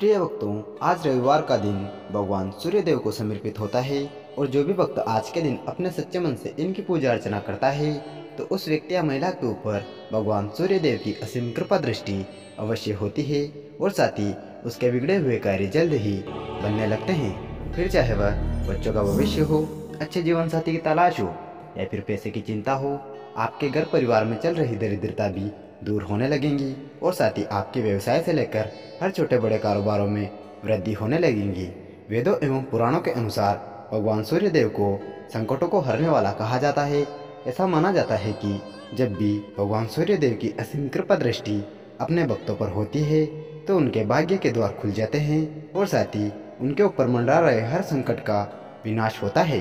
प्रिय भक्तों, आज रविवार का दिन भगवान सूर्यदेव को समर्पित होता है और जो भी भक्त आज के दिन अपने सच्चे मन से इनकी पूजा अर्चना करता है तो उस व्यक्ति या महिला के ऊपर भगवान सूर्यदेव की असीम कृपा दृष्टि अवश्य होती है और साथ ही उसके बिगड़े हुए कार्य जल्द ही बनने लगते हैं। फिर चाहे वह बच्चों का भविष्य हो, अच्छे जीवन साथी की तलाश हो या फिर पैसे की चिंता हो, आपके घर परिवार में चल रही दरिद्रता भी दूर होने लगेंगी और साथ ही आपके व्यवसाय से लेकर हर छोटे बड़े कारोबारों में वृद्धि होने लगेंगी। वेदों एवं पुराणों के अनुसार भगवान सूर्यदेव को संकटों को हरने वाला कहा जाता है। ऐसा माना जाता है कि जब भी भगवान सूर्यदेव की असीम कृपा दृष्टि अपने भक्तों पर होती है तो उनके भाग्य के द्वार खुल जाते हैं और साथ ही उनके ऊपर मंडरा रहे हर संकट का विनाश होता है।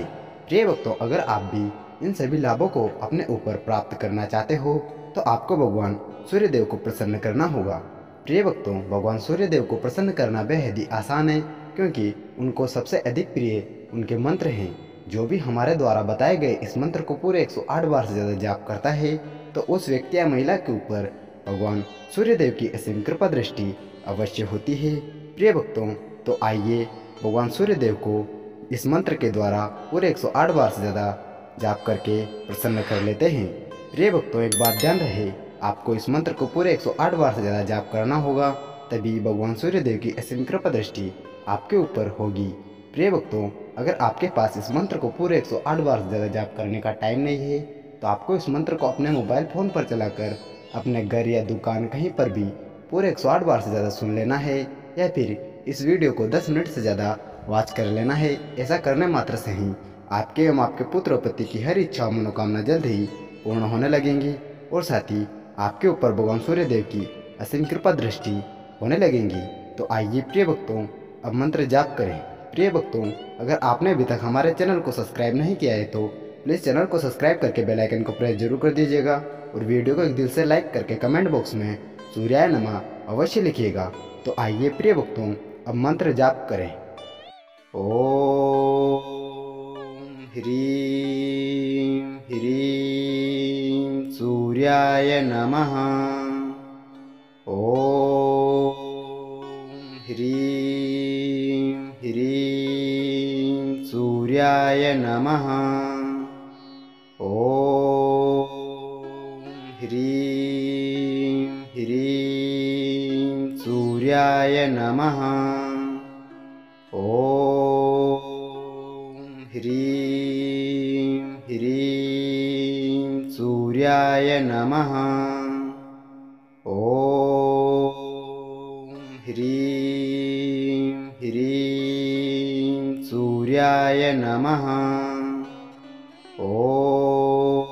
प्रिय भक्तों, अगर आप भी इन सभी लाभों को अपने ऊपर प्राप्त करना चाहते हो तो आपको भगवान सूर्यदेव को प्रसन्न करना होगा। प्रिय भक्तों, भगवान सूर्यदेव को प्रसन्न करना बेहद ही आसान है क्योंकि उनको सबसे अधिक प्रिय उनके मंत्र हैं। जो भी हमारे द्वारा बताए गए इस मंत्र को पूरे 108 बार से ज़्यादा जाप करता है तो उस व्यक्ति या महिला के ऊपर भगवान सूर्यदेव की असीम कृपा दृष्टि अवश्य होती है। प्रिय भक्तों, तो आइए भगवान सूर्यदेव को इस मंत्र के द्वारा पूरे 108 बार से ज़्यादा जाप करके प्रसन्न कर लेते हैं। प्रिय भक्तों, एक बात ध्यान रहे, आपको इस मंत्र को पूरे 108 बार से ज़्यादा जाप करना होगा, तभी भगवान सूर्यदेव की असीम कृपा दृष्टि आपके ऊपर होगी। प्रिय भक्तों, अगर आपके पास इस मंत्र को पूरे 108 बार से ज़्यादा जाप करने का टाइम नहीं है तो आपको इस मंत्र को अपने मोबाइल फ़ोन पर चलाकर अपने घर या दुकान कहीं पर भी पूरे 108 बार से ज़्यादा सुन लेना है या फिर इस वीडियो को 10 मिनट से ज़्यादा वॉच कर लेना है। ऐसा करने मात्र से ही आपके एवं आपके पुत्र और पति की हर इच्छा और मनोकामना जल्द ही पूर्ण होने लगेंगी और साथ ही आपके ऊपर भगवान सूर्यदेव की असीम कृपा दृष्टि होने लगेंगी। तो आइए प्रिय भक्तों, अब मंत्र जाप करें। प्रिय भक्तों, अगर आपने अभी तक हमारे चैनल को सब्सक्राइब नहीं किया है तो प्लीज़ चैनल को सब्सक्राइब करके बेल आइकन को प्रेस जरूर कर दीजिएगा और वीडियो को एक दिल से लाइक करके कमेंट बॉक्स में सूर्याय नमः अवश्य लिखिएगा। तो आइए प्रिय भक्तों, अब मंत्र जाप करें। ओम ह्रीं ह्रीं सूर्याय नमः। ओम ह्रीं ह्रीं सूर्याय नमः। ओम ह्रीं ह्रीं सूर्याय नमः। ओम ह्रीं ह्रीं सूर्याय नमः। ओम ह्रीं ह्रीं सूर्याय नमः। ओम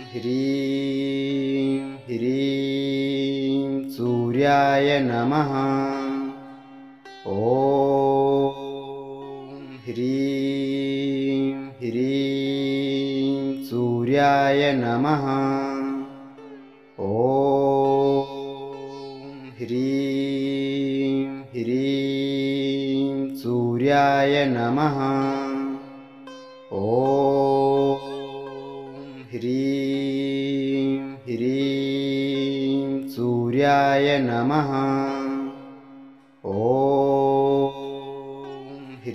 ह्रीं ह्रीं सूर्याय नमः। ओम ह्रीं ह्रीं सूर्याय नमः। ओम ह्रीं ह्रीं सूर्याय नमः। ओम ह्रीं ह्रीं सूर्याय नमः। ओम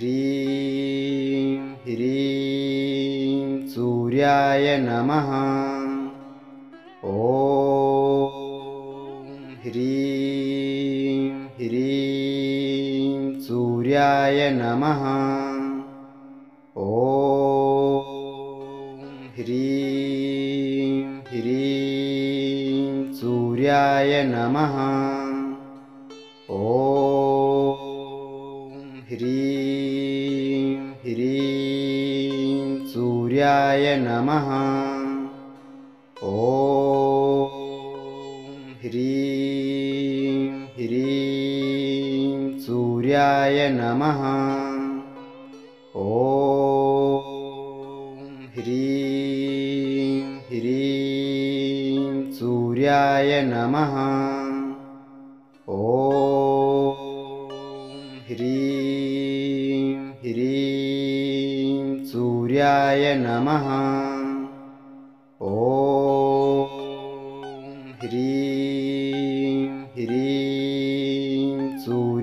ह्रीं ह्रीं सूर्याय नमः। ओम ह्रीं ह्रीं सूर्याय नमः। ओम ह्रीं ह्रीं सूर्याय नमः। ओम ह्रीं ह्रीं सूर्याय नमः। ओम ह्रीं ह्रीं सूर्याय नमः। ओम ह्रीं ह्रीं सूर्याय नमः। ओम ह्रीं ह्रीं सूर्याय नमः। ओम ह्रीं ह्रीं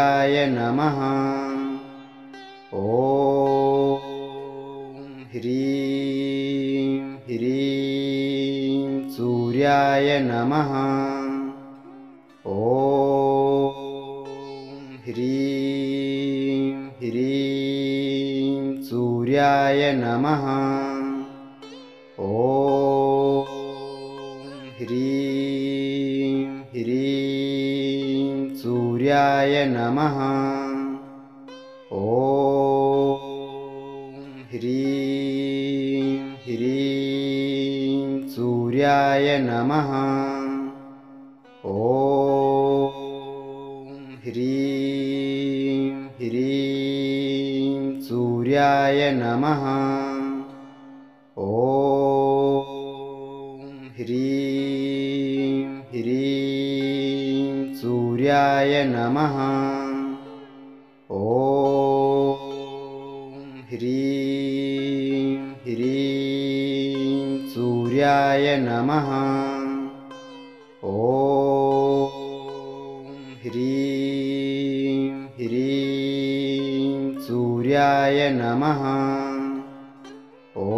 सूर्याय नमः। ॐ ह्रीं ह्रीं सूर्याय नमः। ॐ ह्रीं ह्रीं सूर्याय नमः। ॐ ह्रीं ह्रीं सूर्याय नमः। ॐ ह्रीं ह्रीं सूर्याय नमः। ॐ ह्रीं ह्रीं सूर्याय नमः। ॐ ह्रीं ह्रीं सूर्याय नमः। ॐ ह्रीं ह्रीं सूर्याय नमः। ॐ ह्रीं ह्रीं सूर्याय नमः। ॐ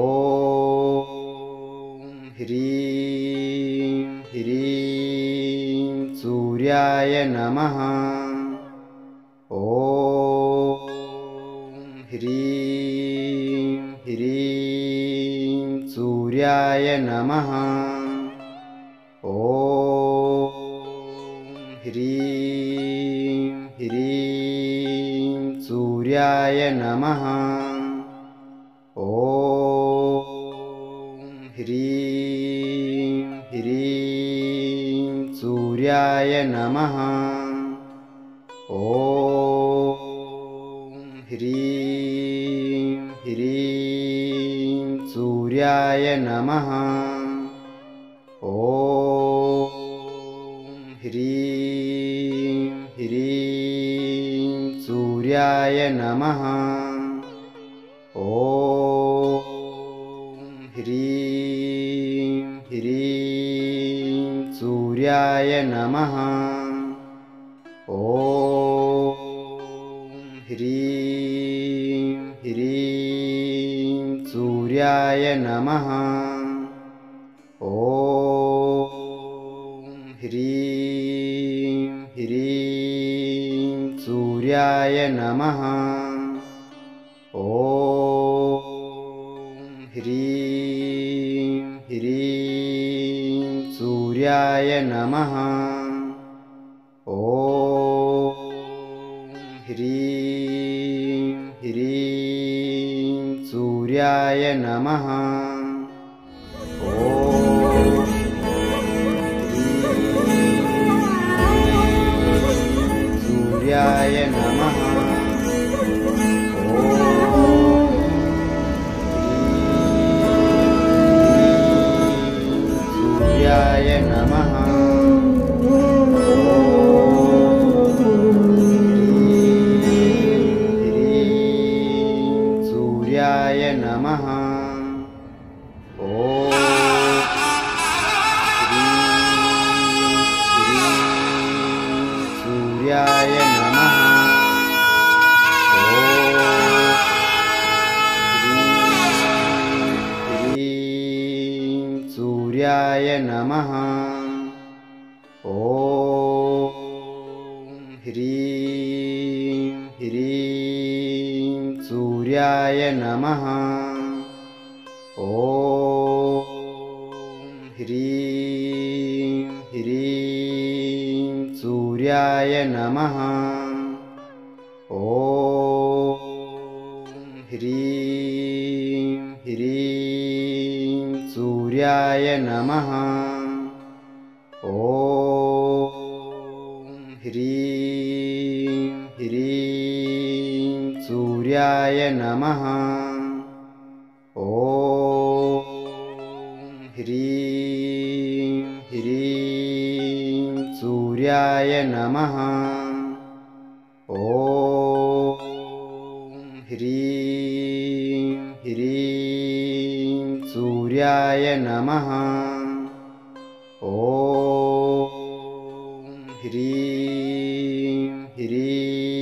ह्रीं ह्रीं सूर्याय नमः। ॐ ह्रीं ह्रीं सूर्याय नमः। ॐ ह्रीं ह्रीं सूर्याय नमः। ॐ ह्रीं ह्रीं सूर्याय नमः। ॐ ह्रीं ह्रीं सूर्याय नमः। ॐ ह्रीं ह्रीं सूर्याय नमः। ॐ ह्रीं ह्रीं सूर्याय नमः। ॐ ह्रीं ह्रीं सूर्याय नमः। ॐ ह्रीं ह्रीं सूर्याय नमः। ॐ ह्रीं ह्रीं सूर्याय नमः। ॐ ह्रीं ह्रीं सूर्याय नमः। ॐ सूर्याय नमः। सूर्याय नमः। सूर्याय नमः। ॐ सूर्याय नमः। सूर्याय नमः। ॐ ह्रीं ह्रीं सूर्याय नमः। ॐ ह्रीं ह्रीं सूर्याय नमः। ॐ ह्रीं ह्रीं सूर्याय नमः। ॐ ह्रीं ह्रीं सूर्याय नमः। ॐ ह्रीं ह्रीं सूर्याय नमः। ॐ ह्रीं ह्रीं सूर्याय नमः। ॐ ह्रीं ह्रीं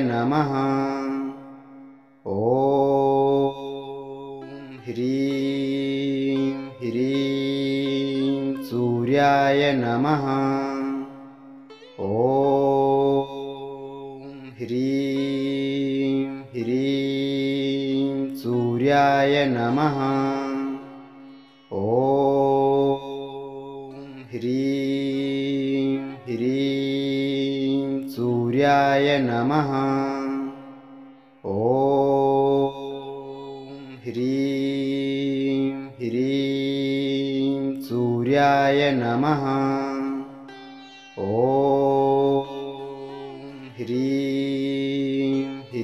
नमः। ॐ ह्रीं ह्रीं सूर्याय नमः। ॐ ह्रीं ह्रीं सूर्याय नमः। ॐ ह्रीं ह्रीं सूर्याय नमः। ॐ ह्रीं ह्रीं सूर्याय नमः।